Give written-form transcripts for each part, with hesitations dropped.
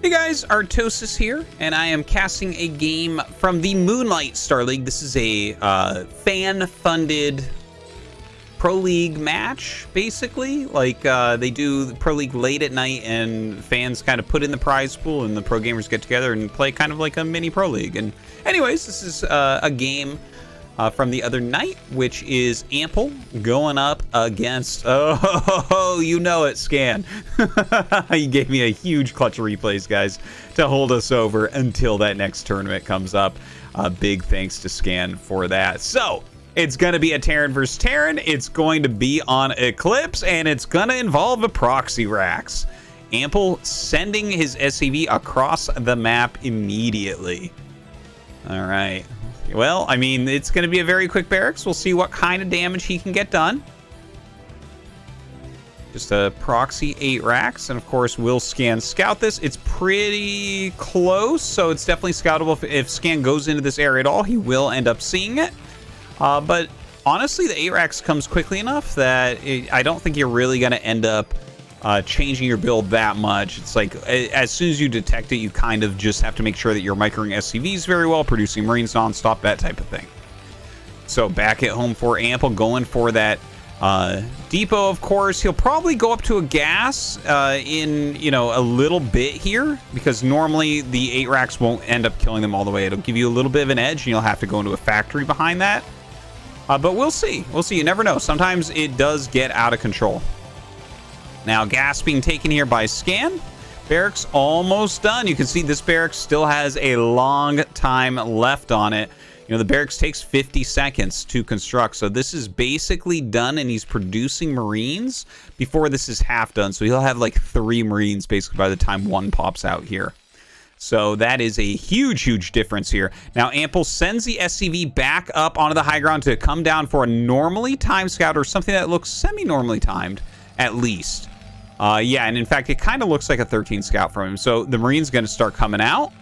Hey guys, Artosis here, and I am casting a game from the Moonlight Star League. This is a fan-funded Pro League match, basically. Like, they do Pro League late at night, and fans kind of put in the prize pool, and the pro gamers get together and play kind of like a mini Pro League. And anyways, this is a game from the other night, which is Ample going up against, oh, you know it, Scan. He gave me a huge clutch of replays, guys, to hold us over until that next tournament comes up. Big thanks to Scan for that. So, it's going to be a Terran versus Terran. It's going to be on Eclipse, and it's going to involve a proxy racks. Ample sending his SCV across the map immediately. All right. Well, I mean, it's going to be a very quick barracks. We'll see what kind of damage he can get done. Just a proxy 8 racks. And, of course, we'll scout this. It's pretty close, so it's definitely scoutable. If Scan goes into this area at all, he will end up seeing it. But, honestly, the 8 racks comes quickly enough that I don't think you're really going to end up changing your build that much. It's like, as soon as you detect it, you kind of just have to make sure that you're microing SCVs very well, producing Marines nonstop, that type of thing. So back at home for Ample, going for that depot, of course. He'll probably go up to a gas in, you know, a little bit here, because normally the 8 racks won't end up killing them all the way. It'll give you a little bit of an edge, and you'll have to go into a factory behind that. But we'll see. We'll see. You never know. Sometimes it does get out of control. Now, gas being taken here by Scan. Barracks almost done. You can see this barracks still has a long time left on it. You know, the barracks takes 50 seconds to construct. So this is basically done, and he's producing Marines before this is half done. So he'll have like 3 Marines basically by the time one pops out here. So that is a huge, huge difference here. Now, Ample sends the SCV back up onto the high ground to come down for a normally timed scout, or something that looks semi-normally timed, at least. Yeah, and in fact, it kind of looks like a 13 scout from him. So the Marine's going to start coming out.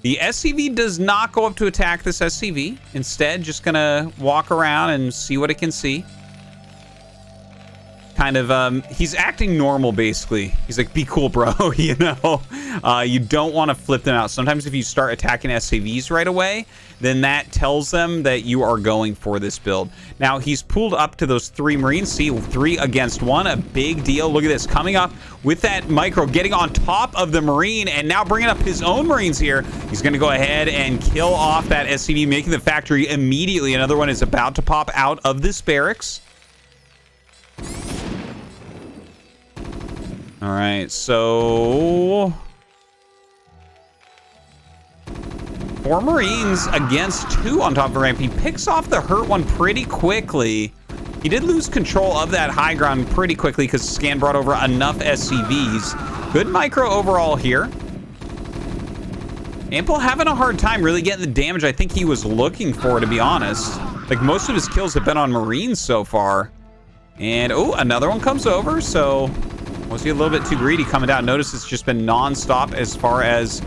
The SCV does not go up to attack this SCV. Instead, just going to walk around and see what it can see. Kind of, he's acting normal, basically. He's like, be cool, bro, you know? You don't want to flip them out. Sometimes if you start attacking SCVs right away, then that tells them that you are going for this build. Now, he's pulled up to those 3 Marines. See, 3 against 1, a big deal. Look at this, coming up with that micro, getting on top of the Marine, and now bringing up his own Marines here. He's going to go ahead and kill off that SCV, making the factory immediately. Another one is about to pop out of this barracks. All right, so 4 Marines against 2 on top of the ramp. He picks off the hurt one pretty quickly. He did lose control of that high ground pretty quickly because Scan brought over enough SCVs. Good micro overall here. Ample having a hard time really getting the damage I think he was looking for, to be honest. Like, most of his kills have been on Marines so far. And, oh, another one comes over, so was he a little bit too greedy coming down? Notice it's just been non-stop as far as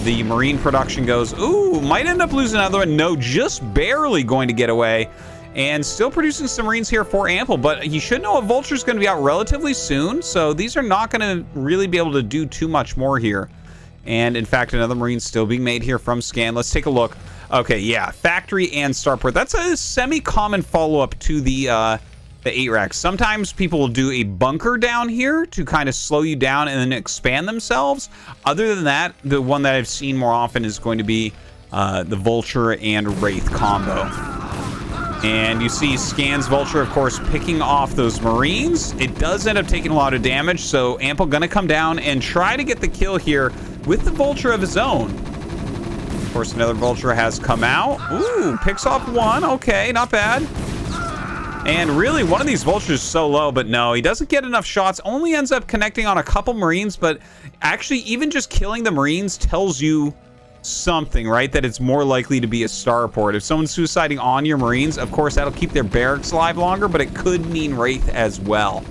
the Marine production goes. Ooh, might end up losing another one. No, just barely going to get away. And still producing some Marines here for Ample. But you should know a Vulture's going to be out relatively soon. So these are not going to really be able to do too much more here. And in fact, another Marine's still being made here from Scan. Let's take a look. Okay, yeah, factory and starport. That's a semi-common follow-up to the 8 racks. Sometimes people will do a bunker down here to kind of slow you down and then expand themselves. Other than that, the one that I've seen more often is going to be the Vulture and Wraith combo. And you see Scan's Vulture, of course, picking off those Marines. It does end up taking a lot of damage, so Ample gonna come down and try to get the kill here with the Vulture of his own. Of course, another Vulture has come out. Ooh, picks off 1. Okay, not bad. And really, one of these Vultures is so low, but no, he doesn't get enough shots. Only ends up connecting on a couple Marines, but actually, even just killing the Marines tells you something, right? That it's more likely to be a starport. If someone's suiciding on your Marines, of course, that'll keep their barracks alive longer, but it could mean Wraith as well.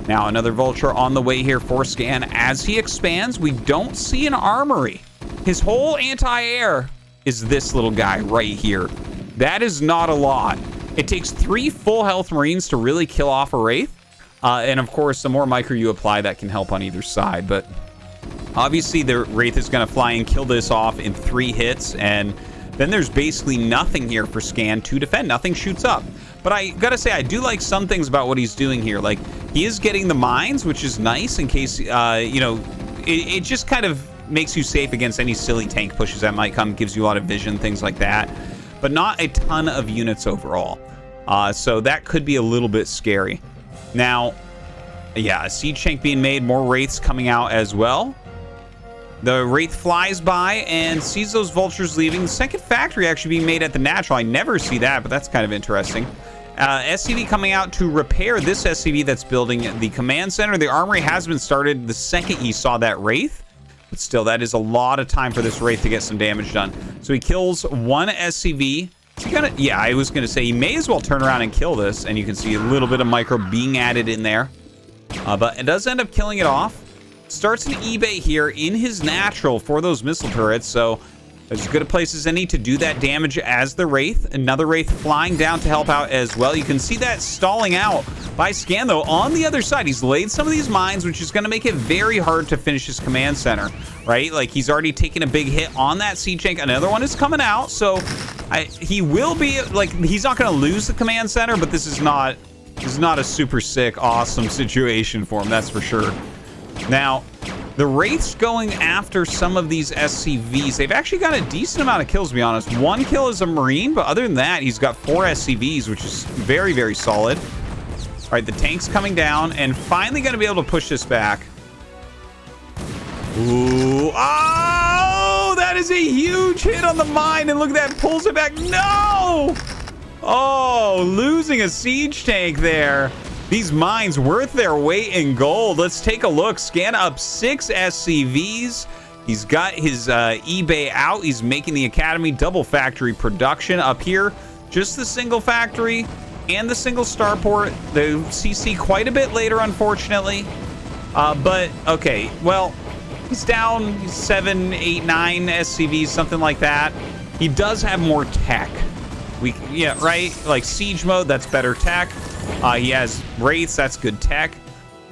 Now, another Vulture on the way here for Scan. As he expands, we don't see an Armory. His whole anti-air is this little guy right here. That is not a lot. It takes 3 full health Marines to really kill off a Wraith. And of course, the more micro you apply, that can help on either side. But Obviously, the Wraith is going to fly and kill this off in 3 hits, and then there's basically nothing here for Scan to defend. Nothing shoots up. But I gotta say, I do like some things about what he's doing here. Like, he is getting the mines, which is nice in case, you know, it just kind of makes you safe against any silly tank pushes that might come. Gives you a lot of vision, things like that. But not a ton of units overall. So that could be a little bit scary. Now, yeah, a siege tank being made, more Wraiths coming out as well. The Wraith flies by and sees those vultures leaving. The second factory actually being made at the natural. I never see that, but that's kind of interesting. SCV coming out to repair this SCV that's building the command center. The armory has been started the second you saw that Wraith. But still, that is a lot of time for this Wraith to get some damage done. So he kills one SCV. Is he gonna, yeah, I was going to say he may as well turn around and kill this. And you can see a little bit of micro being added in there. But it does end up killing it off. Starts an eBay here in his natural for those missile turrets, so as good a place as any to do that damage as the Wraith. Another Wraith flying down to help out as well. You can see that stalling out by Scan, though. On the other side, he's laid some of these mines, which is going to make it very hard to finish his command center, right? Like, he's already taken a big hit on that siege tank. Another one is coming out, so he will be, like, he's not going to lose the command center, but this is not a super sick, awesome situation for him, that's for sure. Now, the Wraiths going after some of these SCVs. They've actually got a decent amount of kills, to be honest. 1 kill is a Marine, but other than that, he's got 4 SCVs, which is very, very solid. All right, the tank's coming down and finally going to be able to push this back. Ooh. Oh, that is a huge hit on the mine, and look at that, pulls it back. No! Oh, losing a siege tank there. These mines worth their weight in gold. Let's take a look. Scan up 6 SCVs. He's got his eBay out. He's making the Academy double factory production up here. Just the single factory and the single starport. The CC quite a bit later, unfortunately. But, okay, well, he's down 7, 8, 9 SCVs, something like that. He does have more tech. Yeah, right? Like siege mode, that's better tech. He has Wraiths, that's good tech.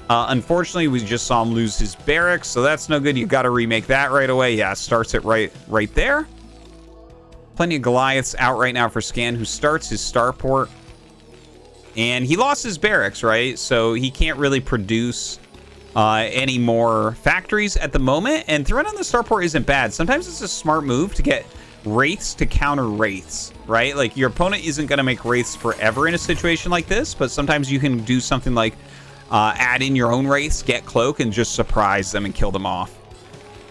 Unfortunately, we just saw him lose his barracks, so that's no good. You got to remake that right away. Yeah, starts it right there. Plenty of Goliaths out right now for Scan, who starts his starport. And he lost his barracks, right? So he can't really produce any more factories at the moment. And throwing on the starport isn't bad. Sometimes it's a smart move to get Wraiths to counter Wraiths, right? Like, your opponent isn't going to make Wraiths forever in a situation like this, but sometimes you can do something like add in your own Wraiths, get Cloak, and just surprise them and kill them off.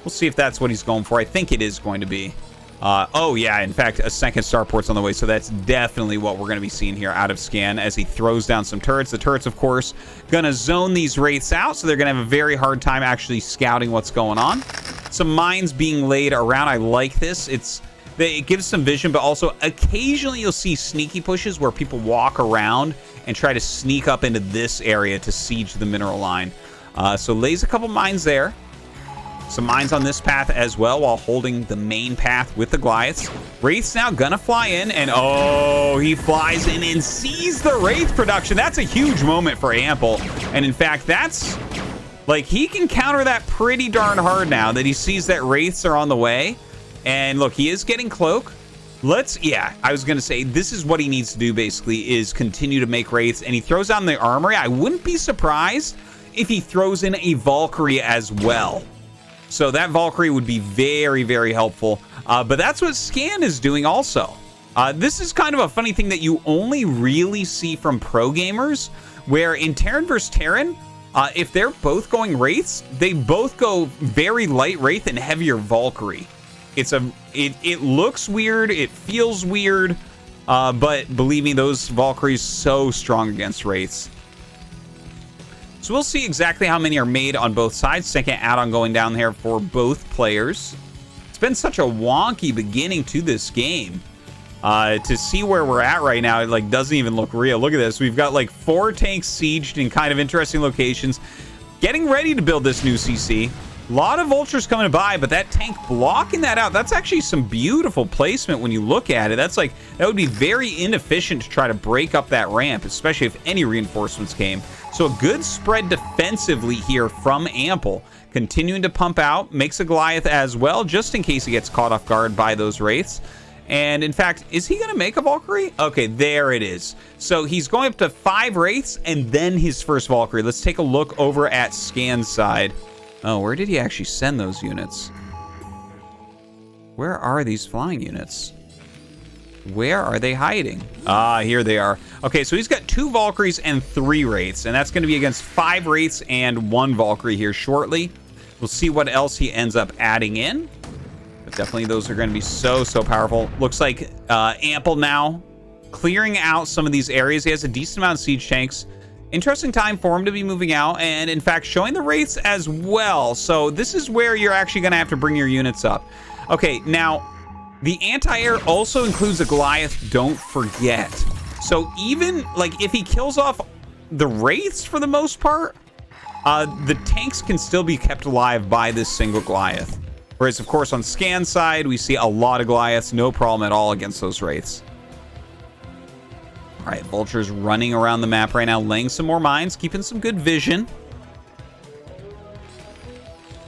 We'll see if that's what he's going for. I think it is going to be. Oh, yeah, in fact, a second starport's on the way, so that's definitely what we're going to be seeing here out of Scan as he throws down some turrets. The turrets, of course, going to zone these Wraiths out, so they're going to have a very hard time actually scouting what's going on. Some mines being laid around. I like this. It gives some vision, but also occasionally you'll see sneaky pushes where people walk around and try to sneak up into this area to siege the mineral line. So lays a couple mines there. Some mines on this path as well while holding the main path with the Goliaths. Wraith's now gonna fly in, and oh, he flies in and sees the Wraith production. That's a huge moment for Ample. And in fact, that's, like, he can counter that pretty darn hard now that he sees that Wraiths are on the way. And look, he is getting Cloak. Yeah, I was going to say, this is what he needs to do, basically, is continue to make Wraiths. And he throws down the Armory. I wouldn't be surprised if he throws in a Valkyrie as well. So that Valkyrie would be very, very helpful. But that's what Scan is doing also. This is kind of a funny thing that you only really see from pro gamers, where in Terran versus Terran, if they're both going Wraiths, they both go very light Wraith and heavier Valkyrie. It looks weird, it feels weird, but believe me, those Valkyries so strong against Wraiths. So we'll see exactly how many are made on both sides. Second add-on going down there for both players. It's been such a wonky beginning to this game. To see where we're at right now, it like doesn't even look real. Look at this. We've got like 4 tanks sieged in kind of interesting locations. Getting ready to build this new CC. A lot of vultures coming by, but that tank blocking that out, that's actually some beautiful placement when you look at it. That would be very inefficient to try to break up that ramp, especially if any reinforcements came. So a good spread defensively here from Ample. continuing to pump out, makes a Goliath as well, just in case he gets caught off guard by those Wraiths. And in fact, is he going to make a Valkyrie? Okay, there it is. So he's going up to 5 Wraiths and then his first Valkyrie. Let's take a look over at Scan's side. Oh, where did he actually send those units? Where are these flying units? Where are they hiding? Ah, here they are. Okay, so he's got 2 Valkyries and 3 Wraiths, and that's going to be against 5 Wraiths and 1 Valkyrie here shortly. We'll see what else he ends up adding in. But definitely those are going to be so powerful. Looks like Ample now clearing out some of these areas. He has a decent amount of siege tanks. Interesting time for him to be moving out, and in fact showing the Wraiths as well. So this is where you're actually going to have to bring your units up. Okay, now the anti-air also includes a Goliath, don't forget. So even like if he kills off the Wraiths for the most part, the tanks can still be kept alive by this single Goliath. Whereas, of course, on Scan's side, we see a lot of Goliaths. No problem at all against those Wraiths. All right, Vulture's running around the map right now, laying some more mines, keeping some good vision.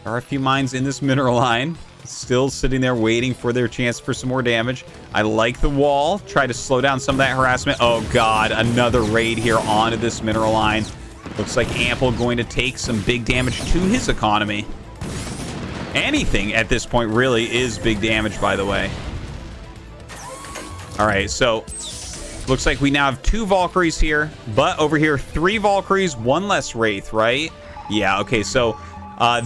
There are a few mines in this mineral line. Still sitting there waiting for their chance for some more damage. I like the wall. Try to slow down some of that harassment. Oh, God. Another raid here onto this mineral line. Looks like Ample going to take some big damage to his economy. Anything at this point really is big damage, by the way. All right, so looks like we now have 2 Valkyries here, but over here 3 Valkyries, 1 less Wraith, right? Yeah, okay, so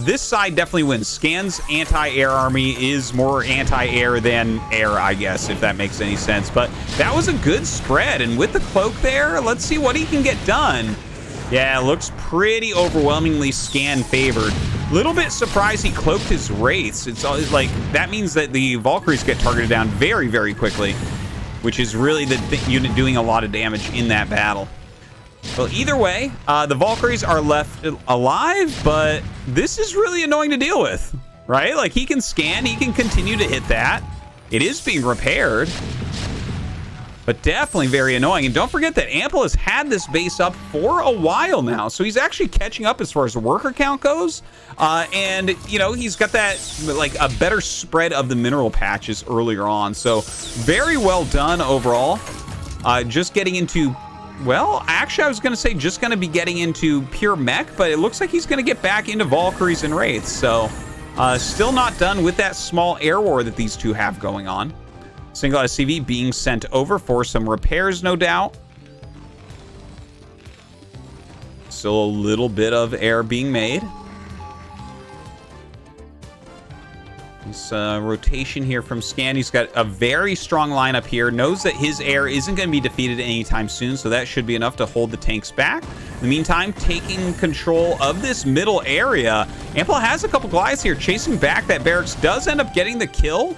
this side definitely wins. Scan's anti-air army is more anti-air than air, I guess, if that makes any sense. But that was a good spread, and with the cloak there, let's see what he can get done. Yeah, it looks pretty overwhelmingly Scan favored. Little bit surprised he cloaked his Wraiths. It's like that means that the Valkyries get targeted down very quickly, which is really the unit doing a lot of damage in that battle. Well, either way, the Valkyries are left alive, but this is really annoying to deal with, right? Like, he can scan, he can continue to hit that. It is being repaired, but definitely very annoying. And don't forget that Ample has had this base up for a while now, so he's actually catching up as far as the worker count goes. And, you know, he's got that, like, a better spread of the mineral patches earlier on. So, very well done overall. Just getting into... Well, actually, I was going to say just going to be getting into pure mech, but it looks like he's going to get back into Valkyries and Wraiths. So, still not done with that small air war that these two have going on. Single SCV being sent over for some repairs, no doubt. Still a little bit of air being made. This rotation here from Scan. He's got a very strong lineup here. Knows that his air isn't going to be defeated anytime soon, so that should be enough to hold the tanks back. In the meantime, taking control of this middle area. Ample has a couple Goliaths here chasing back that barracks. Does end up getting the kill.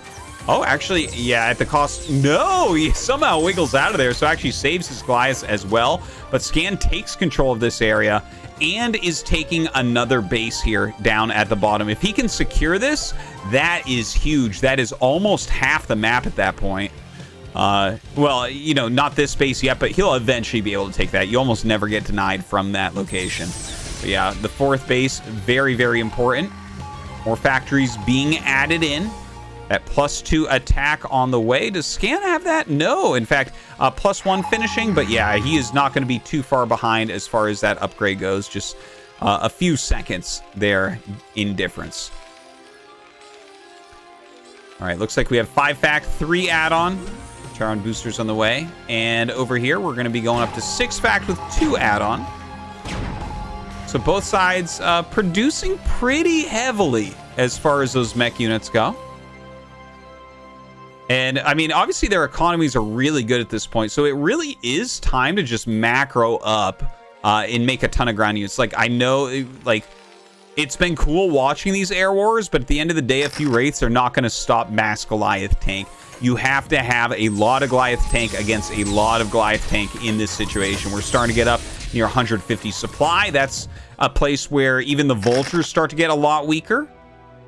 Oh, actually, yeah, at the cost. No, he somehow wiggles out of there, so actually saves his Goliaths as well. But Scan takes control of this area and is taking another base here down at the bottom. If he can secure this, that is huge. That is almost half the map at that point. Well, you know, not this base yet, but he'll eventually be able to take that. You almost never get denied from that location. But yeah, the 4th base, very important. More factories being added in. That +2 attack on the way. Does Scan have that? No. In fact, +1 finishing. But yeah, he is not going to be too far behind as far as that upgrade goes. Just a few seconds there in difference. All right, looks like we have 5-fact, 3 add-on. Terran boosters on the way. And over here, we're going to be going up to 6-fact with 2 add-on. So both sides producing pretty heavily as far as those mech units go. And, I mean, obviously their economies are really good at this point, so it really is time to just macro up and make a ton of ground units. Like, I know, like, it's been cool watching these air wars, but at the end of the day, a few Wraiths are not going to stop mass Goliath tank. You have to have a lot of Goliath tank against a lot of Goliath tank in this situation. We're starting to get up near 150 supply. That's a place where even the Vultures start to get a lot weaker.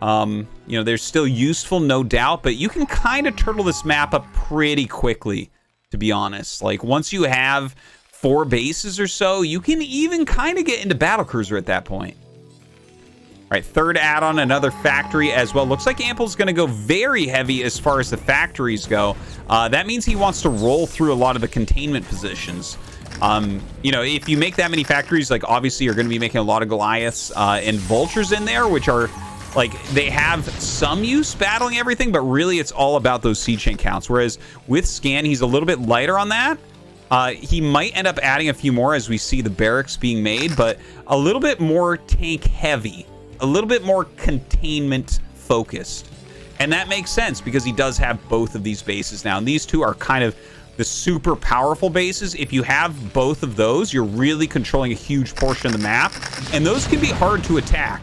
You know, they're still useful, no doubt, but you can kind of turtle this map up pretty quickly, to be honest. Like, once you have 4 bases or so, you can even kind of get into Battlecruiser at that point. All right, third add-on, another factory as well. Looks like Ample's going to go very heavy as far as the factories go. That means he wants to roll through a lot of the containment positions. You know, if you make that many factories, like, obviously you're going to be making a lot of Goliaths and Vultures in there, which are, like, they have some use battling everything, but really it's all about those siege tank counts. Whereas with Scan, he's a little bit lighter on that. He might end up adding a few more as we see the barracks being made, but a little bit more tank heavy. A little bit more containment focused. And that makes sense because he does have both of these bases now. And these two are kind of the super powerful bases. If you have both of those, you're really controlling a huge portion of the map. And those can be hard to attack.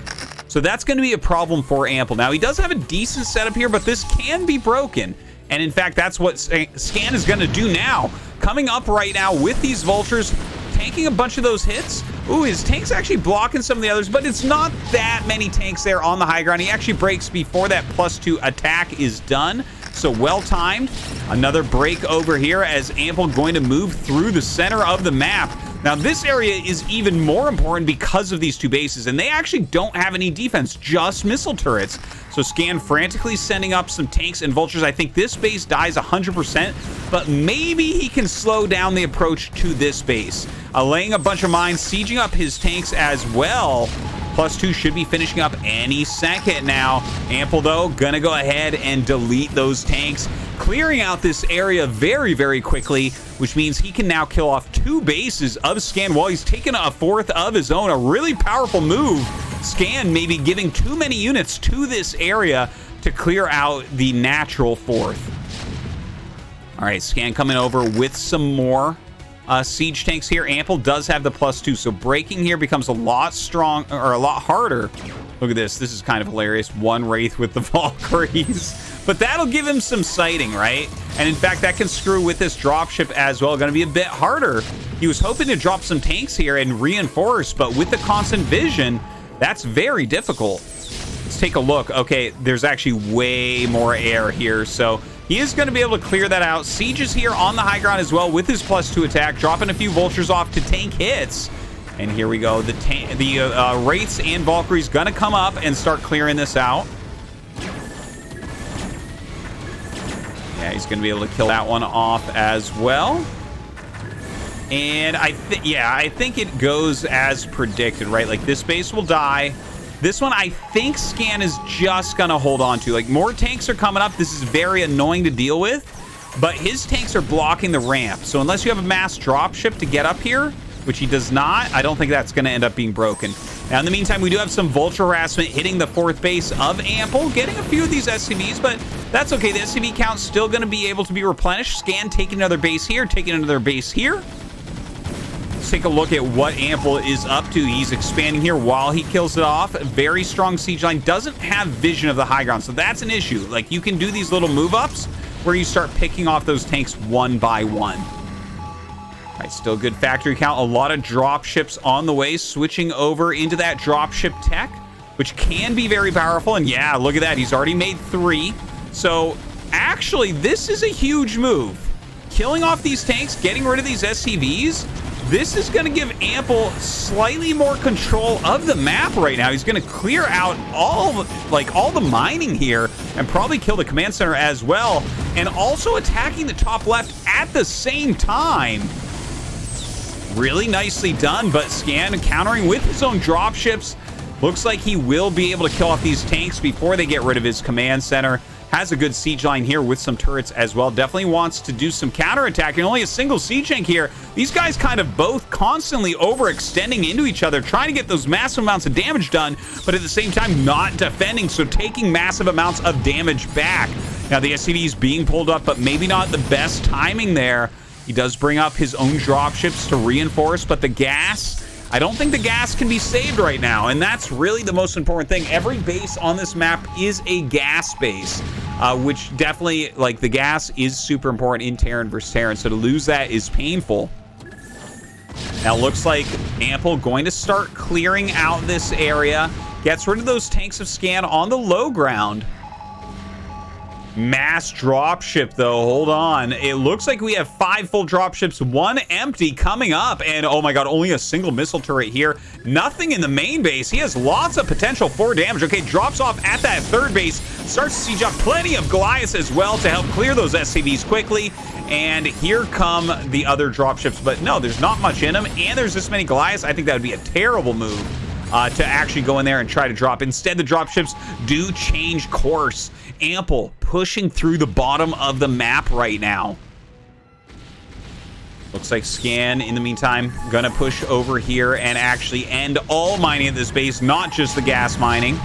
So that's going to be a problem for Ample. Now, he does have a decent setup here, but this can be broken. And in fact, that's what Scan is going to do now. Coming up right now with these Vultures, tanking a bunch of those hits. Ooh, his tank's actually blocking some of the others, but it's not that many tanks there on the high ground. He actually breaks before that +2 attack is done. So well timed. Another break over here as Ample going to move through the center of the map. Now, this area is even more important because of these two bases, and they actually don't have any defense, just missile turrets. So Scan frantically sending up some tanks and Vultures. I think this base dies 100%, but maybe he can slow down the approach to this base. Laying a bunch of mines, sieging up his tanks as well. +2 should be finishing up any second now. Ample, though, gonna go ahead and delete those tanks, clearing out this area very, very quickly, which means he can now kill off 2 bases of Scan while he's taking a 4th of his own. A really powerful move. Scan maybe giving too many units to this area to clear out the natural 4th. All right, Scan coming over with some more siege tanks here. Ample does have the +2, so breaking here becomes a lot harder. Look at this. This is kind of hilarious. 1 Wraith with the Valkyries. But that'll give him some sighting, right? And in fact, that can screw with this dropship as well. Going to be a bit harder. He was hoping to drop some tanks here and reinforce, but with the constant vision, that's very difficult. Let's take a look. Okay, there's actually way more air here, so he is going to be able to clear that out. Siege is here on the high ground as well with his +2 attack, dropping a few Vultures off to tank hits. And here we go. The Wraiths and Valkyries going to come up and start clearing this out. Yeah, he's going to be able to kill that one off as well. And I think it goes as predicted, right? Like, this base will die. This one, I think Scan is just going to hold on to. Like, more tanks are coming up. This is very annoying to deal with. But his tanks are blocking the ramp. So unless you have a mass dropship to get up here, which he does not, I don't think that's going to end up being broken. Now, in the meantime, we do have some Vulture harassment hitting the 4th base of Ample, getting a few of these SCVs, but that's okay. The SCV count's still going to be able to be replenished. Scan taking another base here, taking another base here. Let's take a look at what Ample is up to. He's expanding here while he kills it off. Very strong siege line. Doesn't have vision of the high ground, so that's an issue. Like, you can do these little move-ups where you start picking off those tanks one by one. All right, still good factory count. A lot of drop ships on the way, switching over into that drop ship tech, which can be very powerful. And yeah, look at that. He's already made 3. So actually, this is a huge move. Killing off these tanks, getting rid of these SCVs, this is going to give Ample slightly more control of the map right now. He's going to clear out all the mining here and probably kill the command center as well. And also attacking the top left at the same time. Really nicely done, but Scan countering with his own dropships. Looks like he will be able to kill off these tanks before they get rid of his command center. Has a good siege line here with some turrets as well. Definitely wants to do some counterattacking. Only a single siege tank here. These guys kind of both constantly overextending into each other, trying to get those massive amounts of damage done, but at the same time not defending, so taking massive amounts of damage back. Now the SCV is being pulled up, but maybe not the best timing there. He does bring up his own dropships to reinforce, but the gas, I don't think the gas can be saved right now, and that's really the most important thing. Every base on this map is a gas base, which definitely, like, the gas is super important in Terran versus Terran, so to lose that is painful. Now, looks like Ample going to start clearing out this area, gets rid of those tanks of Scan on the low ground. Mass dropship, though. Hold on. It looks like we have 5 full dropships, 1 empty coming up. And, oh my god, only a single missile turret here. Nothing in the main base. He has lots of potential for damage. Okay, drops off at that 3rd base. Starts to siege up plenty of Goliaths as well to help clear those SCVs quickly. And here come the other dropships. But no, there's not much in them. And there's this many Goliaths. I think that would be a terrible move to actually go in there and try to drop. Instead, the dropships do change course. Ample pushing through the bottom of the map right now. Looks like Scan, in the meantime, gonna push over here and actually end all mining at this base, not just the gas mining.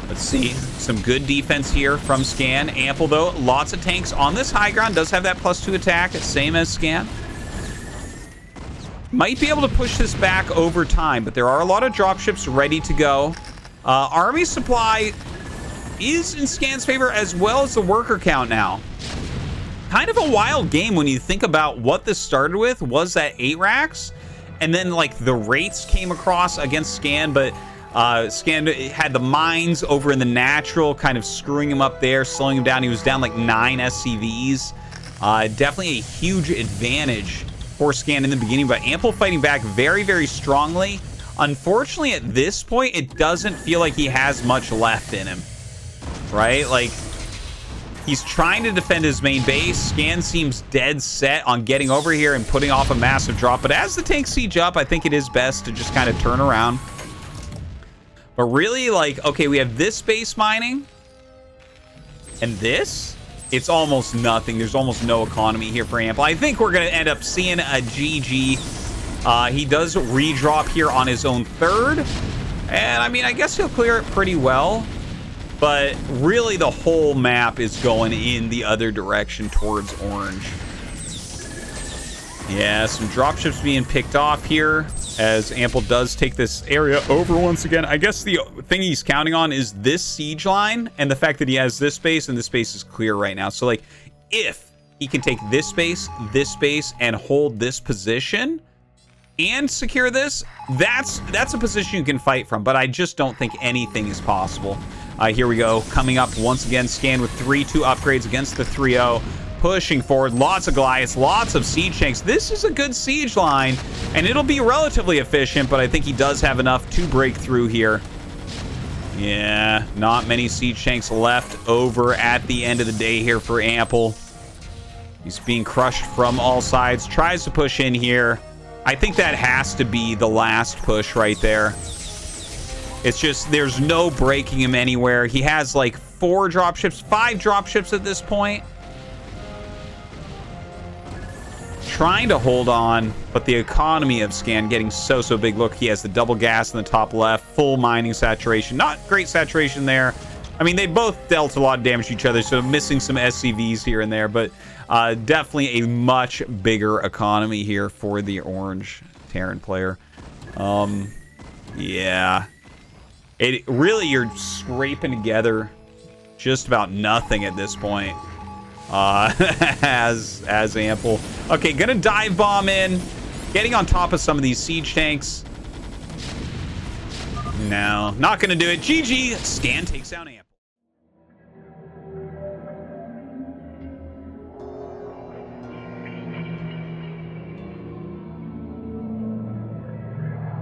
Let's see. Some good defense here from Scan. Ample, though, lots of tanks on this high ground. Does have that +2 attack, same as Scan. Might be able to push this back over time, but there are a lot of dropships ready to go. Army supply is in Scan's favor, as well as the worker count now. Kind of a wild game when you think about what this started with was that 8 racks, and then like the rates came across against Scan, but Scan had the mines over in the natural, kind of screwing him up there, slowing him down. He was down like 9 SCVs. Definitely a huge advantage for Scan in the beginning, but Ample fighting back very, very strongly. Unfortunately, at this point, it doesn't feel like he has much left in him. Right? Like, he's trying to defend his main base. Scan seems dead set on getting over here and putting off a massive drop. But as the tanks siege up, I think it is best to just kind of turn around. But really, like, okay, we have this base mining. And this, it's almost nothing. There's almost no economy here for Ample. I think we're going to end up seeing a GG. He does redrop here on his own 3rd. And, I mean, I guess he'll clear it pretty well. But really, the whole map is going in the other direction towards orange. Yeah, some dropships being picked off here as Ample does take this area over once again. I guess the thing he's counting on is this siege line and the fact that he has this space, and this space is clear right now. So, like, if he can take this space, and hold this position and secure this, that's a position you can fight from. But I just don't think anything is possible. Here we go. Coming up once again, Scan with 3-2 upgrades against the 3-0. Pushing forward. Lots of Goliaths. Lots of siege tanks. This is a good siege line, and it'll be relatively efficient, but I think he does have enough to break through here. Yeah, not many siege tanks left over at the end of the day here for Ample. He's being crushed from all sides. Tries to push in here. I think that has to be the last push right there. It's just, there's no breaking him anywhere. He has like 4 dropships, 5 dropships at this point. Trying to hold on, but the economy of Scan getting so big. Look, he has the double gas in the top left, full mining saturation. Not great saturation there. I mean, they both dealt a lot of damage to each other, so missing some SCVs here and there, but definitely a much bigger economy here for the orange Terran player. Yeah. It really, you're scraping together just about nothing at this point. As Ample. Okay, gonna dive bomb in. Getting on top of some of these siege tanks. No, not gonna do it. GG. Scan takes down Ample.